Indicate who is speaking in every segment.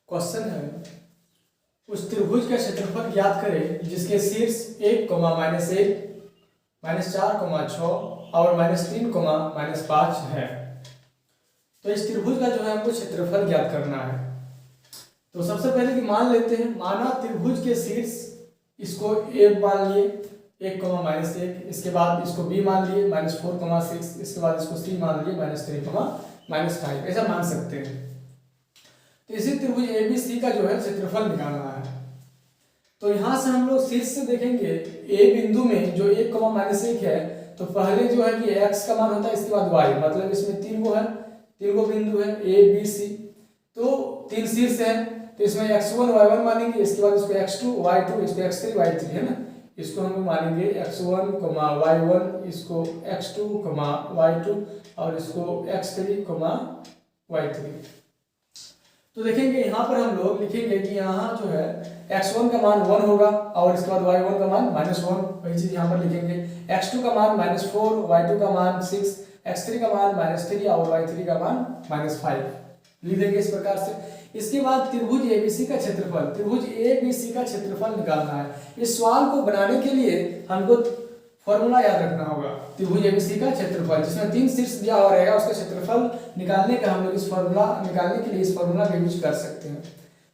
Speaker 1: Question है उस त्रिभुज का क्षेत्रफल ज्ञात करें जिसके शीर्ष 1, -1, -4, 6 और -3, -5 है। तो इस त्रिभुज का जो है हमको क्षेत्रफल ज्ञात करना है। तो सबसे पहले कि मान लेते हैं, माना त्रिभुज के शीर्ष इसको A मान लिए 1, -1, इसके बाद इसको B मान लिए -4, 6, इसके बाद इसको C मान लिए -3, -5, ऐसा मान सकते हैं। तो इसी त्रिभुज ABC का जो है क्षेत्रफल निकालना है। तो यहाँ से हम लोग शीर्ष से देखेंगे A बिंदु में जो 1, -1 है, तो पहले जो है कि x का मान होता है, इसके बाद y, मतलब इसमें 3 गो बिंदु है A B C, तो 3 शीर्ष है, तो इसमें x1 y1 मानेंगे, इसके बाद इसको x2 y2, इसको x3 y3 है ना, इसको हम मानेंगे x1, y1, इसको x2, y2 और इसको x3, y3। तो देखेंगे यहाँ पर हम लोग लिखेंगे कि यहाँ जो है x1 का मान 1 होगा और इसके बाद y1 का मान -1, वही चीज यहाँ पर लिखेंगे। x2 का मान -4, y2 का मान 6, x3 का मान -3 और y3 का मान -5 लिख देंगे इस प्रकार से। इसके बाद त्रिभुज ABC का क्षेत्रफल, त्रिभुज ABC का क्षेत्रफल निकालना है। इस सवाल को बनाने के लिए हमको फॉर्मूला याद रखना होगा। त्रिभुज ABC का क्षेत्रफल जिसमें 3 शीर्ष दिया हुआ रहेगा, उसका क्षेत्रफल निकालने का हम लोग इस फॉर्मूला निकालने के लिए इस फॉर्मूला का यूज कर सकते हैं।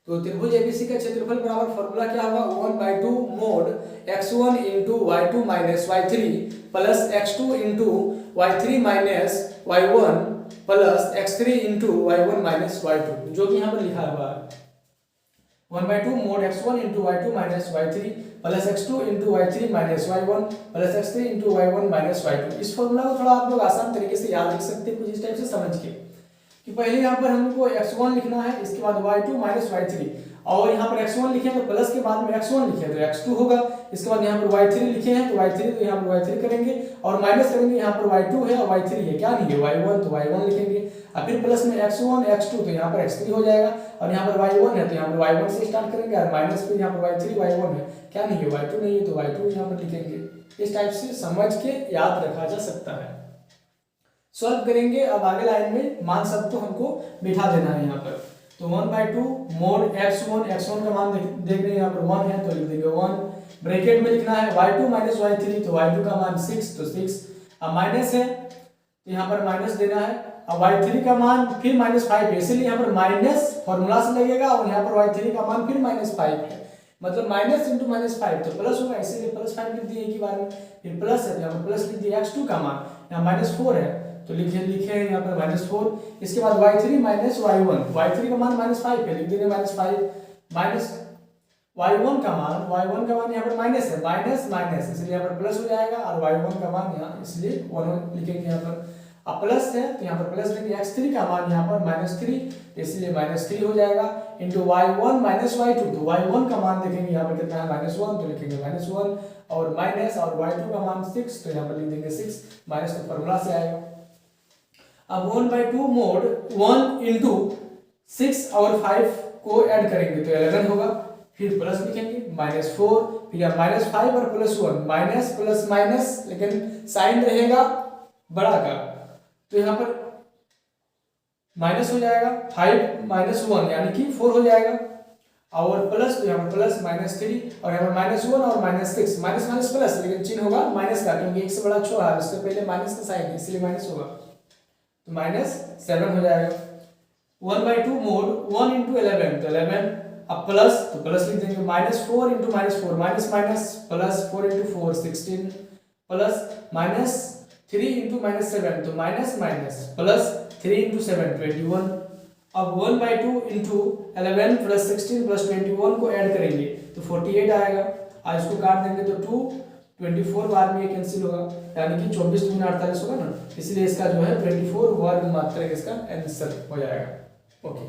Speaker 1: तो त्रिभुज ABC का क्षेत्रफल बराबर फॉर्मूला क्या होगा, 1/2 mod x1 * y2 - y3 plus x2 * y3 - y1 plus x3 * y1 - y2, जो कि यहाँ पर लिखा हुआ है 1/2 mod x1 * y2 - y3 plus x2 * y3 - y1 plus x3 * y1 - y2। इस फॉर्मूला को थोड़ा आप लोग आसान तरीके से याद रख सकते हैं, कुछ इस टाइप से समझ के कि पहले यहाँ पर हमको x1 लिखना है, इसके बाद y2 - y3, और यहाँ पर x1 लिखे हैं तो प्लस के बाद में x1 लिखे हैं तो x2 होगा, इसके बाद यहाँ पर y3 लिखे हैं तो y3, तो यहाँ पर y3 करेंगे और माइनस करेंगे, यहाँ पर y2 है और y3 है, क्या नहीं है y1, तो y1 लिखेंगे, और फिर प्लस में x1 x2 तो यहाँ पर x3 हो जाएगा, और यहाँ पर y1 है तो यहाँ पर y1 से स्टार्ट करेंगे, और माइनस फिर यहाँ पर y3 y1 है, क्या नहीं है y2 नहीं है तो y2 यहाँ पर लिखेंगे। इस टाइप से समझ के याद रखा जा सकता है। सॉल्व करेंगे, अब आगे लाइन में मान सब तो हमको बिठा देना है यहाँ पर। तो 1/2 mod x1 का मान देख रहे हैं यहाँ पर 1 है तो लिख देंगे 1, ब्रैकेट में लिखना है y2 - y3, तो y2 का मान 6 तो 6, अब माइनस है तो यहाँ पर माइनस देना है, अब y3 का मान फिर -5 है, इसलिए यहाँ पर माइनस फॉर्मूला से लगेगा और यहाँ पर y3 का मान फिर -5 है, मतलब माइनस इंटू -5 तो प्लस होगा, इसीलिए +5 लिख दिए एक ही बार में, फिर प्लस है तो यहाँ पर प्लस लिख दिए, x2 का मान यहाँ -4 है तो लिखे यहाँ पर -4, इसके बाद y3 - y1, y3 का मान -5 है, लिख देंगे -5 माइनस y1 का मान यहाँ पर माइनस है, माइनस इसलिए यहाँ पर प्लस हो जाएगा, और y1 का मान यहाँ इसलिए 1 लिखेंगे यहाँ पर, अब प्लस है तो यहाँ पर प्लस लिखेंगे, x3 का मान यहाँ पर -3 इसलिए -3 हो जाएगा, इंटू y1 - y2, तो y1 का मान देखेंगे यहाँ पर कितना है -1 तो लिखेंगे -1, और माइनस और y2 का मान 6 तो यहाँ पर लिख देंगे 6, माइनस तो फॉर्मूला से आएगा। अब 1/2 mod 1 * 6 और 5 को ऐड करेंगे तो 11 होगा, फिर प्लस लिखेंगे -4, फिर यहाँ -5 और +1, माइनस प्लस माइनस लेकिन साइन रहेगा बड़ा का, तो यहाँ पर माइनस हो जाएगा 5 - 1 यानी कि 4 हो जाएगा, और प्लस तो यहाँ पर प्लस -3 और यहाँ पर -1 और -6, माइनस प्लस लेकिन चिन्ह होगा माइनस का, क्योंकि 1 से बड़ा छोटा है, इससे पहले माइनस का साइन है इसलिए माइनस होगा, तो -7 हो जाएगा। 1/2 mod 1 * 11 तो 11, अब प्लस तो प्लस लिख देंगे, -4 * -4 माइनस प्लस 4 * 4 16 प्लस -3 * -7 तो माइनस प्लस 3 * 7 21, अब 1/2 * 11 + 16 + 21 को ऐड करेंगे तो 48 आएगा, और इसको काट देंगे तो 2 24 बार में ये कैंसिल होगा, यानी कि 24 × 48 होगा ना, इसलिए इसका जो है 24 वर्ग मात्रक इसका आंसर हो जाएगा। ओके।